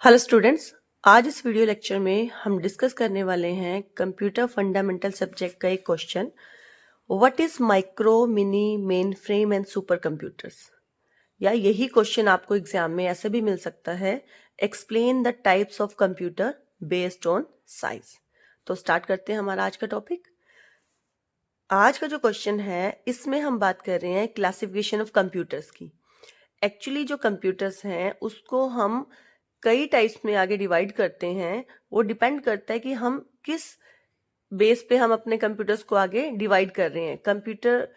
Hello students. आज इस video lecture में हम डिस्कस करने वाले हैं कंप्यूटर फंडामेंटल सब्जेक्ट का एक question. What is micro mini main frame and super computers. या यही क्वेश्चन आपको एग्जाम में ऐसे भी मिल सकता है, explain the types of computer based on size. तो स्टार्ट करते हैं हमारा आज का टॉपिक। आज का जो क्वेश्चन है इसमें हम बात कर रहे हैं क्लासिफिकेशन ऑफ कंप्यूटर्स की। एक्चुअली जो कंप्यूटर्स हैं उसको हम कई टाइप्स में आगे डिवाइड करते हैं। वो डिपेंड करता है कि हम किस बेस पे हम अपने कंप्यूटर्स को आगे डिवाइड कर रहे हैं। कंप्यूटर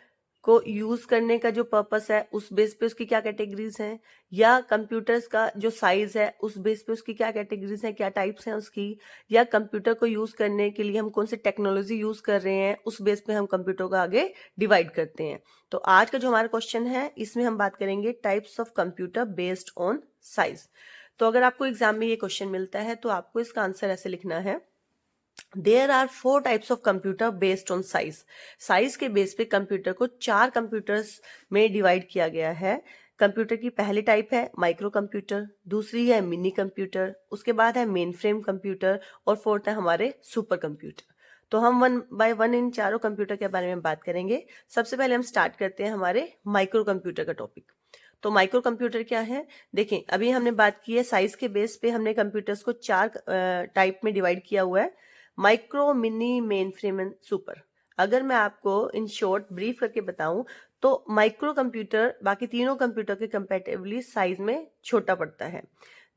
को यूज करने का जो पर्पस है उस बेस पे उसकी क्या कैटेगरीज हैं, या कंप्यूटर्स का जो साइज है उस बेस पे उसकी क्या कैटेगरीज हैं, क्या टाइप्स हैं उसकी, या कंप्यूटर को यूज करने के लिए हम कौन सी टेक्नोलॉजी यूज कर रहे हैं उस बेस पे हम कंप्यूटर को आगे डिवाइड करते हैं। तो आज का जो हमारा क्वेश्चन है इसमें हम बात करेंगे types of computer based on size. तो अगर आपको एग्जाम में ये क्वेश्चन मिलता है तो आपको इसका आंसर ऐसे लिखना है, there are 4 types of computer based on size. Size के बेस पे कंप्यूटर को 4 कंप्यूटर्स में डिवाइड किया गया है। कंप्यूटर की पहली टाइप है माइक्रो कंप्यूटर, दूसरी है मिनी कंप्यूटर, उसके बाद है मेन फ्रेम कंप्यूटर और फोर्थ है हमारे सुपर कंप्यूटर। तो हम वन बाय वन इन चारों कंप्यूटर के बारे में बात करेंगे। सबसे पहले हम स्टार्ट करते हैं हमारे माइक्रो कंप्यूटर का टॉपिक। तो माइक्रो कंप्यूटर क्या है, देखें अभी हमने बात की है साइज के बेस पे हमने कंप्यूटर्स को 4 टाइप में डिवाइड किया हुआ है, micro mini main frame and super. अगर मैं आपको इन शॉर्ट ब्रीफ करके बताऊं तो माइक्रो कंप्यूटर बाकी तीनों कंप्यूटर के कंपैरेटिवली साइज में छोटा पड़ता है।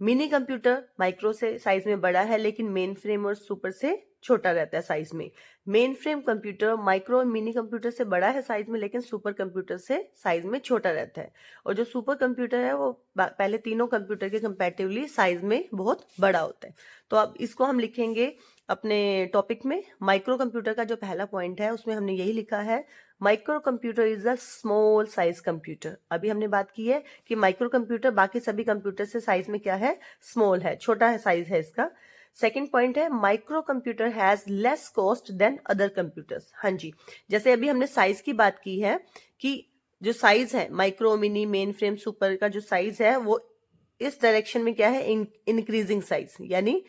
मिनी कंप्यूटर माइक्रो से साइज में बड़ा है लेकिन मेन फ्रेम और सुपर से छोटा रहता है साइज में। मेन फ्रेम कंप्यूटर माइक्रो और मिनी कंप्यूटर से बड़ा है साइज में लेकिन सुपर कंप्यूटर से साइज में छोटा रहता है। और जो सुपर कंप्यूटर है वो पहले तीनों कंप्यूटर के कंपैरेटिवली साइज में बहुत बड़ा होता है। तो अब इसको हम लिखेंगे अपने टॉपिक में। माइक्रो कंप्यूटर का जो पहला पॉइंट है उसमें हमने यही लिखा है, micro computer is a small size computer. अभी हमने बात की है कि माइक्रो कंप्यूटर बाकी सभी कंप्यूटर से साइज में क्या है, स्मॉल है, छोटा है साइज है इसका। सेकेंड पॉइंट है micro computer has less cost than other computers. हाँ जी, जैसे अभी हमने साइज की बात की है कि जो साइज है micro mini main frame super का जो साइज है वो इस डायरेक्शन में क्या है, इंक्रीजिंग साइज, यानी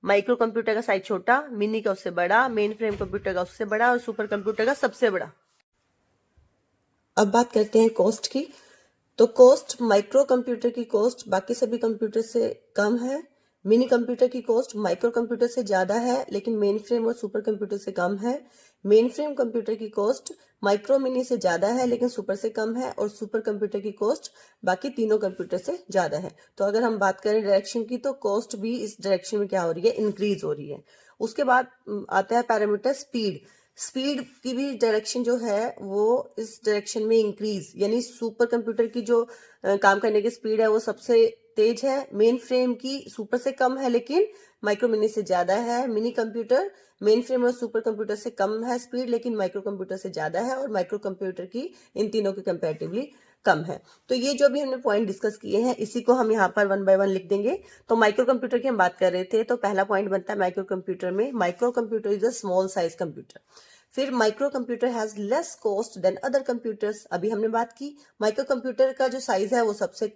माइक्रो कंप्यूटर का साइज छोटा, मिनी का उससे बड़ा, मेन फ्रेम कंप्यूटर का उससे बड़ा और सुपर कंप्यूटर का सबसे बड़ा। अब बात करते हैं कॉस्ट की। तो कॉस्ट माइक्रो कंप्यूटर की कॉस्ट बाकी सभी कंप्यूटर से कम है, मिनी कंप्यूटर की कॉस्ट माइक्रो कंप्यूटर से ज्यादा है लेकिन मेन फ्रेम और सुपर कंप्यूटर से कम है। मेन फ्रेम कंप्यूटर की कॉस्ट माइक्रो मिनी से ज्यादा है लेकिन सुपर से कम है, और सुपर कंप्यूटर की कॉस्ट बाकी तीनों कंप्यूटर से ज्यादा है। तो अगर हम बात करें डायरेक्शन की तो कॉस्ट भी इस डायरेक्शन में क्या हो रही है, इंक्रीज हो रही है। उसके बाद आता है पैरामीटर स्पीड। स्पीड की भी डायरेक्शन जो है वो इस डायरेक्शन में इंक्रीज, यानी सुपर कंप्यूटर की जो काम करने की स्पीड है वो सबसे तेज है। मेन फ्रेम की सुपर से कम है लेकिन माइक्रो मिनी से ज्यादा है। मिनी कंप्यूटर मेन फ्रेम और सुपर कंप्यूटर से कम है स्पीड लेकिन माइक्रो कंप्यूटर से ज्यादा है, और माइक्रो कंप्यूटर की इन तीनों के कंपैरेटिवली कम है। तो ये जो भी हमने पॉइंट डिस्कस किए हैं इसी को हम यहाँ पर वन बाय वन लिख देंगे। तो माइक्रो कंप्यूटर की हम बात कर रहे थे, तो पहला पॉइंट बनता है माइक्रो कंप्यूटर में, micro computer is a small size computer. फिर micro computer has less cost than other computers. अभी हमने बात की माइक्रो कंप्यूटर का जो साइज है वो सबसे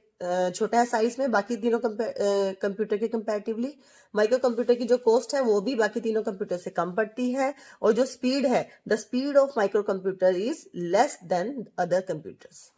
छोटा है साइज में बाकी तीनों कंप्यूटर के कंपैरेटिवली। माइक्रो कंप्यूटर की जो कॉस्ट है वो भी बाकी तीनों कंप्यूटर से कम पड़ती है, और जो स्पीड है the speed of micro computer is less than other computers.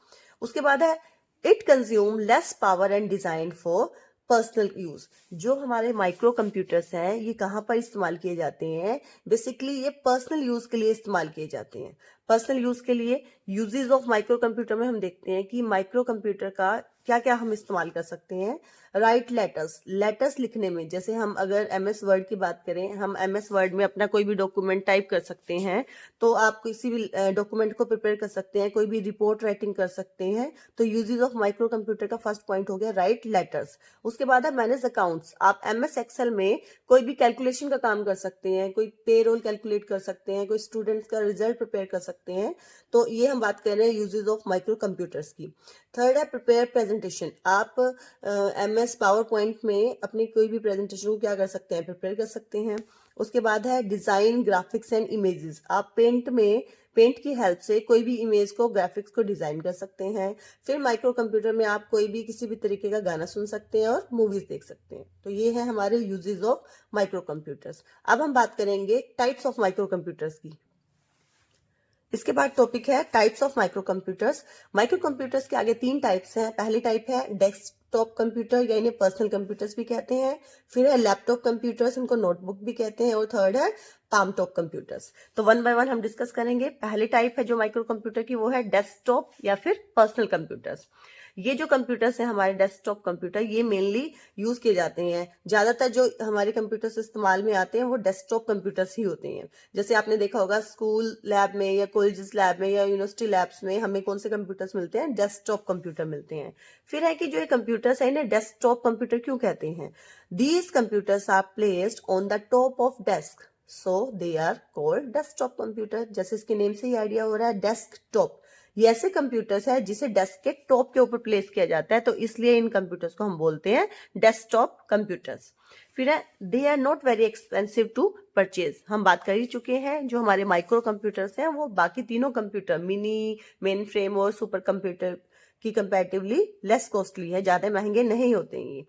उसके बाद है it consume less power and design for personal use. जो हमारे माइक्रो कंप्यूटर्स हैं ये कहाँ पर इस्तेमाल किए जाते हैं, बेसिकली ये पर्सनल यूज के लिए इस्तेमाल किए जाते हैं। पर्सनल यूज के लिए यूजेस ऑफ माइक्रो कंप्यूटर में हम देखते हैं कि माइक्रो कंप्यूटर का क्या क्या हम इस्तेमाल कर सकते हैं। राइट लेटर्स, लेटर्स लिखने में, जैसे हम अगर एमएस वर्ड की बात करें, हम एमएस वर्ड में अपना कोई भी डॉक्यूमेंट टाइप कर सकते हैं। तो आप किसी भी डॉक्यूमेंट को प्रिपेयर कर सकते हैं, कोई भी रिपोर्ट राइटिंग कर सकते हैं। तो यूजेस ऑफ माइक्रो कंप्यूटर का फर्स्ट पॉइंट हो गया राइट लेटर्स। उसके बाद है मैनेज अकाउंट्स। आप एमएस एक्सेल में कोई भी कैलकुलेशन का काम कर सकते हैं, कोई पेरोल कैलकुलेट कर सकते हैं, कोई स्टूडेंट्स का रिजल्ट प्रिपेयर कर सकते हैं। तो ये हम बात कर रहे हैं यूजेस ऑफ माइक्रो कंप्यूटर्स की। थर्ड है प्रिपेयर प्रेजेंटेशन। आप एमएस पावर पॉइंट में अपनी कोई भी प्रेजेंटेशन को क्या कर सकते हैं, प्रिपेयर कर सकते हैं। उसके बाद है डिजाइन ग्राफिक्स एंड इमेजेस। आप पेंट में पेंट की हेल्प से कोई भी इमेज को, ग्राफिक्स को डिजाइन कर सकते हैं। फिर माइक्रो कंप्यूटर में आप कोई भी किसी भी तरीके का गाना सुन सकते हैं और मूवीज देख सकते हैं। तो ये है हमारे यूजेस ऑफ माइक्रो कंप्यूटर्स। अब हम बात करेंगे टाइप्स ऑफ माइक्रो कंप्यूटर्स की। इसके बाद टॉपिक है types of micro computers. Micro computers के आगे 3 टाइप्स हैं। पहली टाइप है डेस्कटॉप कंप्यूटर या इन्हें पर्सनल कंप्यूटर्स भी कहते हैं। फिर है लैपटॉप कंप्यूटर्स, इनको नोटबुक भी कहते हैं। और थर्ड है पाम टॉप कंप्यूटर्स। तो वन बाय वन हम डिस्कस करेंगे। पहली टाइप है जो माइक्रो कंप्यूटर की, वो है डेस्कटॉप या फिर पर्सनल कंप्यूटर्स। ये जो कंप्यूटर्स हैं हमारे डेस्कटॉप कंप्यूटर, ये मेनली यूज किए जाते हैं। ज्यादातर जो हमारे कंप्यूटर्स इस्तेमाल में आते हैं वो डेस्कटॉप कंप्यूटर्स ही होते हैं। जैसे आपने देखा होगा स्कूल लैब में या कॉलेज लैब में या यूनिवर्सिटी लैब्स में हमें कौन से कंप्यूटर्स मिलते हैं, डेस्कटॉप कंप्यूटर मिलते हैं। फिर है कि जो ये कंप्यूटर्स है इन्हें डेस्कटॉप कंप्यूटर क्यों कहते हैं। These computers are placed on the top of desk, so they are called desktop computer. जैसे इसके नेम से ही आइडिया हो रहा है, डेस्कटॉप। ये ऐसे कंप्यूटर्स है जिसे डेस्क के टॉप के ऊपर प्लेस किया जाता है, तो इसलिए इन कंप्यूटर्स को हम बोलते हैं डेस्कटॉप कंप्यूटर्स। फिर है they are not very expensive to purchase. हम बात कर ही चुके हैं, जो हमारे माइक्रो कंप्यूटर्स हैं वो बाकी तीनों कंप्यूटर, मिनी, मेन फ्रेम और सुपर कंप्यूटर की कंपैरेटिवली लेस कॉस्टली है, ज्यादा महंगे नहीं होते हैं ये।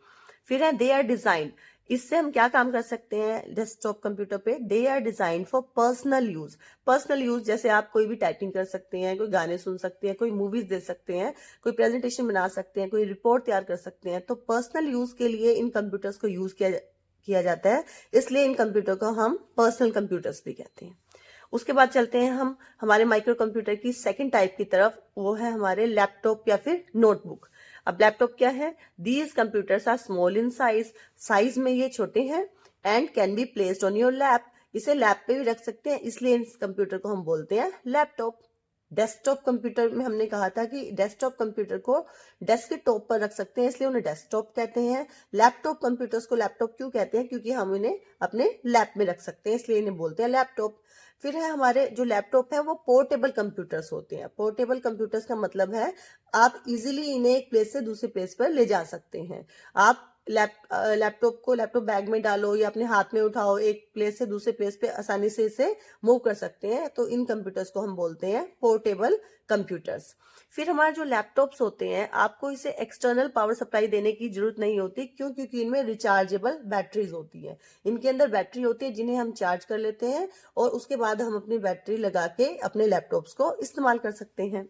फिर है दे आर डिजाइन। इससे हम क्या काम कर सकते हैं डेस्कटॉप कंप्यूटर पे, they are design for personal use. Personal use जैसे आप कोई भी टाइपिंग कर सकते हैं, कोई गाने सुन सकते हैं, कोई मूवीज देख सकते हैं, कोई प्रेजेंटेशन बना सकते हैं, कोई रिपोर्ट तैयार कर सकते हैं। तो पर्सनल यूज के लिए इन कंप्यूटर्स को यूज किया जाता है, इसलिए इन कंप्यूटर को हम पर्सनल कंप्यूटर्स भी कहते हैं। उसके बाद चलते हैं हम हमारे माइक्रो कंप्यूटर की सेकंड टाइप की तरफ, वो है हमारे लैपटॉप या फिर नोटबुक। अब लैपटॉप क्या है, these computers are small in size, size में ये छोटे हैं, and can be placed on your lap, इसे लैप पे भी रख सकते हैं, इसलिए इस कंप्यूटर को हम बोलते हैं लैपटॉप। डेस्कटॉप कंप्यूटर में हमने कहा था कि डेस्कटॉप कंप्यूटर को डेस्क के टॉप पर रख सकते हैं, इसलिए उन्हें डेस्कटॉप कहते हैं। लैपटॉप कंप्यूटर्स को लैपटॉप क्यों कहते हैं, क्योंकि हम इन्हें अपने लैप में रख सकते हैं, इसलिए इन्हें बोलते हैं लैपटॉप। फिर है हमारे जो लैपटॉप है वो पोर्टेबल कंप्यूटर्स होते हैं। पोर्टेबल कंप्यूटर्स का मतलब है आप इजीली इन्हें एक प्लेस से दूसरे प्लेस पर ले जा सकते हैं। आप लैपटॉप बैग में डालो या अपने हाथ में उठाओ, एक प्लेस से दूसरे प्लेस पे आसानी से इसे मूव कर सकते हैं, तो इन कंप्यूटर्स को हम बोलते हैं पोर्टेबल कंप्यूटर्स। फिर हमारे जो लैपटॉप्स होते हैं, आपको इसे एक्सटर्नल पावर सप्लाई देने की जरूरत नहीं होती, क्यों, क्योंकि इनमें रिचार्जेबल बैटरीज होती है। इनके अंदर बैटरी होती है जिन्हें हम चार्ज कर लेते हैं और उसके बाद हम अपनी बैटरी लगा के अपने लैपटॉप्स को इस्तेमाल कर सकते हैं।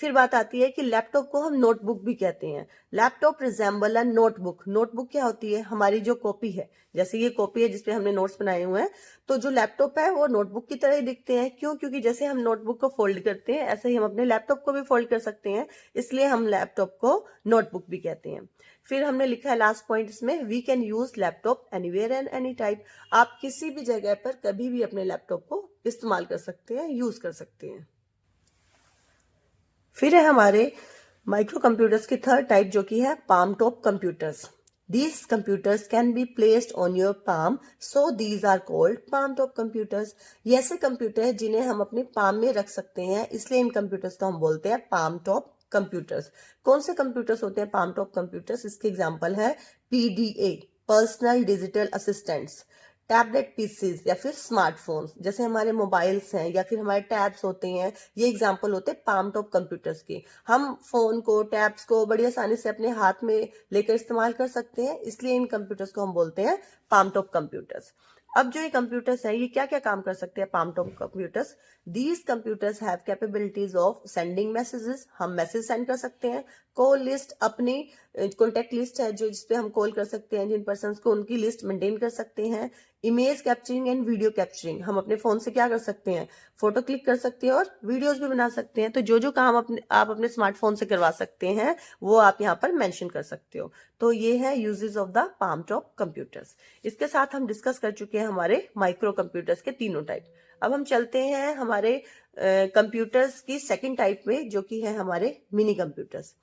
फिर बात आती है कि लैपटॉप को हम नोटबुक भी कहते हैं। Laptop resemble a notebook. Notebook क्या होती है, हमारी जो कॉपी है, जैसे ये कॉपी है जिसपे हमने नोट्स बनाए हुए हैं, तो जो लैपटॉप है वो नोटबुक की तरह ही दिखते हैं। क्यों, क्योंकि जैसे हम नोटबुक को फोल्ड करते हैं ऐसे ही हम अपने लैपटॉप को भी फोल्ड कर सकते हैं, इसलिए हम लैपटॉप को नोटबुक भी कहते हैं। फिर हमने लिखा है लास्ट पॉइंट इसमें, we can use laptop anywhere and any type. आप किसी भी जगह पर कभी भी अपने लैपटॉप को इस्तेमाल कर सकते हैं, यूज कर सकते हैं। फिर है हमारे माइक्रो कंप्यूटर्स की थर्ड टाइप, जो कि है palm top computers. These computers can be placed on your palm, so these are called palm top computers. ये ऐसे कंप्यूटर है जिन्हें हम अपने पाम में रख सकते हैं, इसलिए इन कंप्यूटर्स को हम बोलते हैं पाम टॉप कंप्यूटर्स। कौन से कंप्यूटर्स होते हैं पाम टॉप कंप्यूटर्स, इसके एग्जांपल है PDA, personal digital assistants, tablet PCs या फिर स्मार्टफोन्स, जैसे हमारे मोबाइल्स हैं या फिर हमारे टैब्स होते हैं, ये एग्जांपल होते हैं पाम टॉप कंप्यूटर्स के। हम फोन को, टैब्स को बड़ी आसानी से अपने हाथ में लेकर इस्तेमाल कर सकते हैं, इसलिए इन कंप्यूटर्स को हम बोलते हैं पाम टॉप कंप्यूटर्स। अब जो ये कंप्यूटर्स हैं ये क्या क्या काम कर सकते हैं palm top computers. These computers have capabilities of sending messages, हम मैसेज सेंड कर सकते हैं। कॉल लिस्ट, अपनी कॉन्टेक्ट लिस्ट है जो जिसपे हम कॉल कर सकते हैं जिन पर्सन्स को, उनकी लिस्ट मेंटेन कर सकते हैं। Image capturing and video capturing, हम अपने फोन से क्या कर सकते हैं, फोटो क्लिक कर सकते हैं और वीडियोस भी बना सकते हैं। तो जो जो काम आप अपने स्मार्टफोन से करवा सकते हैं वो आप यहाँ पर मेंशन कर सकते हो। तो ये है uses of the palm top computers. इसके साथ हम डिस्कस कर चुके हैं हमारे माइक्रो कंप्यूटर्स के तीनों टाइप। अब हम चलते हैं हमारे कंप्यूटर्स की सेकेंड टाइप में, जो कि है हमारे mini computers.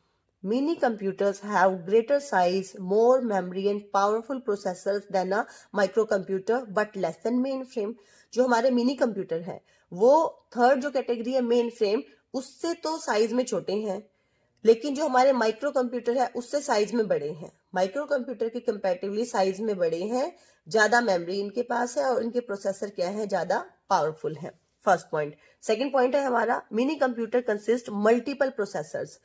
Mini computers have greater size, more memory and powerful processors than a microcomputer but less than mainframe. जो हमारे मिनी कंप्यूटर है वो थर्ड जो कैटेगरी है मेन फ्रेम, उससे तो साइज में छोटे हैं, लेकिन जो हमारे माइक्रो कंप्यूटर है उससे साइज में बड़े हैं। माइक्रो कंप्यूटर के कंपैरेटिवली साइज में बड़े हैं, ज्यादा मेमोरी इनके पास है और इनके प्रोसेसर क्या है, ज्यादा पावरफुल है। First point. सेकंड पॉइंट है हमारा mini computer consist multiple processors.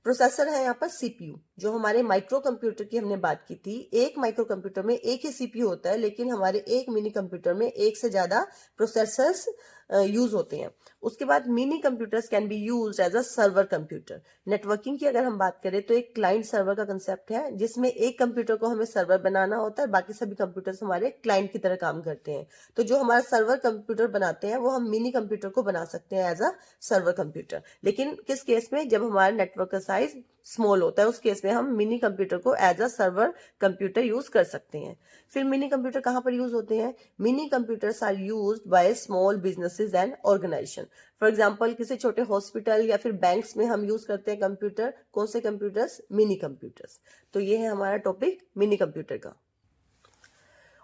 Processor है यहाँ पर सीपीयू। जो हमारे माइक्रो कंप्यूटर की हमने बात की थी, एक माइक्रो कंप्यूटर में एक ही सीपीयू होता है, लेकिन हमारे एक मिनी कंप्यूटर में एक से ज्यादा प्रोसेसर्स यूज होते हैं। उसके बाद mini computers can be use as a server computer. Networking की अगर हम बात करें तो एक क्लाइंट सर्वर का कंसेप्ट है, जिसमें एक कंप्यूटर को हमें सर्वर बनाना होता है, बाकी सभी कंप्यूटर्स हमारे क्लाइंट की तरह काम करते हैं। तो जो हमारा सर्वर कंप्यूटर बनाते हैं वो हम मिनी कंप्यूटर को बना सकते हैं एज अ सर्वर कंप्यूटर। लेकिन किस केस में, जब हमारा नेटवर्क का साइज स्मॉल होता है, उस केस में हम मिनी कंप्यूटर को as a server computer use कर सकते हैं। फिर मिनी कंप्यूटर कहाँ पर यूज होते हैं? Mini computers are used by small businesses and organization. For example किसी छोटे हॉस्पिटल या फिर बैंक्स में हम यूज करते हैं कंप्यूटर। कौन से कंप्यूटर्स? Mini computers. तो ये है हमारा टॉपिक मिनी कंप्यूटर का।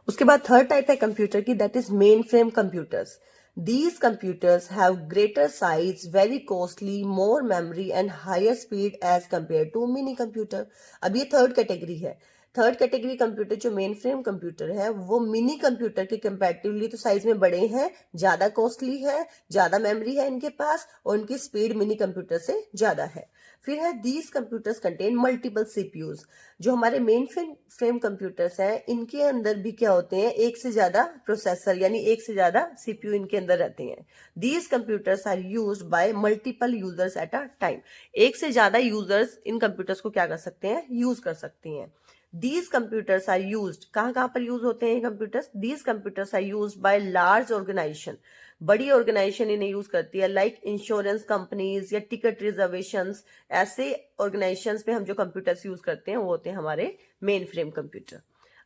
उसके बाद थर्ड टाइप है कंप्यूटर की, that is main frame computers. These computers have greater size, very costly, more memory and higher speed as compared to mini computer. अब ये थर्ड कैटेगरी है। थर्ड कैटेगरी कंप्यूटर जो main frame computer है वो mini computer के comparatively तो size में बड़े हैं, ज्यादा कॉस्टली है, ज्यादा मेमोरी है इनके पास, और इनकी स्पीड मिनी कंप्यूटर से ज्यादा है। फिर है these computers contain multiple CPUs. जो हमारे मेन फ्रेम कंप्यूटर्स हैं इनके अंदर भी क्या होते हैं? एक से ज्यादा प्रोसेसर, यानी एक से ज्यादा सीपीयू इनके अंदर रहते हैं। These computers are used by multiple users at a time. एक से ज्यादा यूजर्स इन कंप्यूटर्स को क्या कर सकते हैं? यूज कर सकते हैं। These computers are used, कहाँ पर यूज होते हैं ये computers? These computers are used by large organization. बड़ी ऑर्गेनाइजेशन इन्हें यूज करती है, लाइक इंश्योरेंस कंपनीज या टिकट रिजर्वेशंस। ऐसे ऑर्गेनाइजेशंस में हम जो कंप्यूटर्स यूज करते हैं वो होते हैं हमारे मेन फ्रेम कंप्यूटर।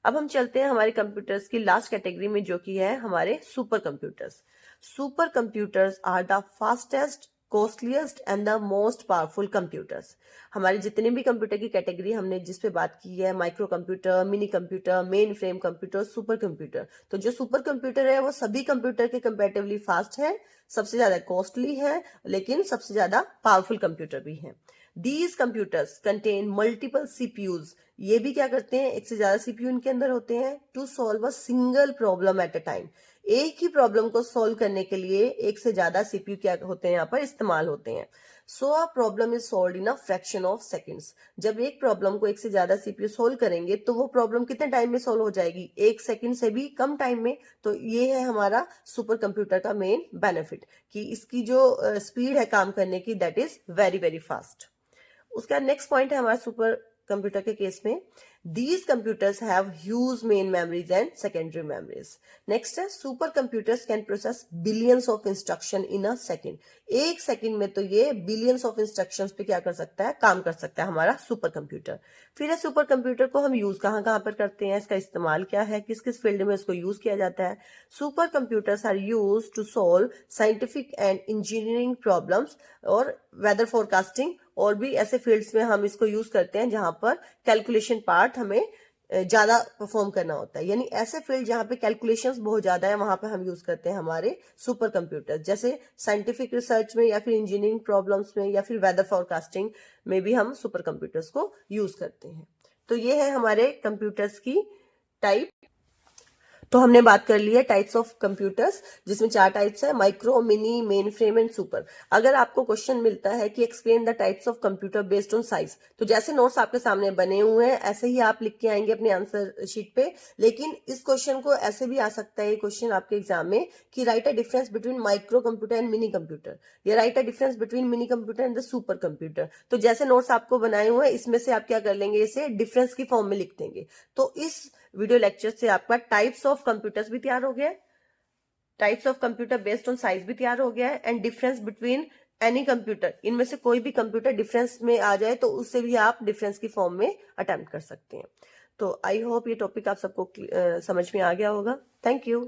अब हम चलते हैं हमारे कंप्यूटर्स की लास्ट कैटेगरी में, जो कि है हमारे super computers. Super computers are the fastest, costliest and the most powerful computers. हमारे जितने भी कंप्यूटर की कैटेगरी हमने जिस पे बात की है, micro computer, mini computer, main frame computer, super computer, तो जो सुपर कंप्यूटर है वो सभी कंप्यूटर के कंपैरेटिवली फास्ट है, सबसे ज्यादा कॉस्टली है, लेकिन सबसे ज्यादा पावरफुल कंप्यूटर भी है। These computers contain multiple CPUs. ये भी क्या करते हैं? एक से ज्यादा सीपीयू इनके अंदर होते हैं। To solve a single problem at a time. एक ही प्रॉब्लम को सॉल्व करने के लिए एक से ज्यादा सीपीयू क्या होते हैं? यहाँ पर इस्तेमाल होते हैं। So a problem is solve in a fraction of seconds. जब एक प्रॉब्लम को एक से ज्यादा सीपीयू सोल्व करेंगे तो वो प्रॉब्लम कितने टाइम में सोल्व हो जाएगी? एक सेकंड से भी कम टाइम में। तो ये है हमारा सुपर कंप्यूटर का मेन बेनिफिट, कि इसकी जो स्पीड है काम करने की, that is very very fast. उसका नेक्स्ट पॉइंट है हमारा सुपर कंप्यूटर के केस में, these computers have huge main memories and secondary memories. Next है super computers can process billions of instruction in a second. एक सेकेंड में तो ये बिलियंस ऑफ इंस्ट्रक्शंस पे क्या कर सकता है? काम कर सकता है हमारा सुपर कंप्यूटर। फिर है सुपर कंप्यूटर को हम यूज कहाँ कहाँ पर करते हैं, इसका इस्तेमाल क्या है, किस किस फील्ड में इसको यूज किया जाता है? Super computers are use to solve scientific and engineering problems और वेदर फोरकास्टिंग, और भी ऐसे फील्ड्स में हम इसको यूज करते हैं जहां पर कैलकुलेशन पार्ट हमें ज्यादा परफॉर्म करना होता है। यानी ऐसे फील्ड जहां पे कैलकुलेशंस बहुत ज्यादा है वहां पे हम यूज करते हैं हमारे सुपर कंप्यूटर। जैसे साइंटिफिक रिसर्च में या फिर इंजीनियरिंग प्रॉब्लम्स में या फिर वेदर फोरकास्टिंग में भी हम सुपर कंप्यूटर्स को यूज करते हैं। तो ये है हमारे कंप्यूटर्स की टाइप। तो हमने बात कर ली है टाइप्स ऑफ कंप्यूटर्स, जिसमें 4 टाइप्स है, micro, mini, main frame and super. अगर आपको क्वेश्चन मिलता है कि explain the types of computer based on size, तो जैसे नोट्स आपके सामने बने हुए हैं ऐसे ही आप लिख के आएंगे अपने आंसर शीट पे। लेकिन इस क्वेश्चन को ऐसे भी आ सकता है, क्वेश्चन आपके एग्जाम में, कि write a difference between micro computer and mini computer, या write a difference between mini computer and the super computer. तो जैसे नोट्स आपको बनाए हुए हैं इसमें से आप क्या कर लेंगे, इसे डिफरेंस की फॉर्म में लिख देंगे। तो इस वीडियो लेक्चर से आपका टाइप्स ऑफ कंप्यूटर्स भी तैयार हो गया है, types of computer based on size भी तैयार हो गया है, and difference between any computer, इनमें से कोई भी कंप्यूटर डिफरेंस में आ जाए तो उससे भी आप डिफरेंस की फॉर्म में अटेम्प्ट कर सकते हैं। तो आई होप ये टॉपिक आप सबको समझ में आ गया होगा। Thank you.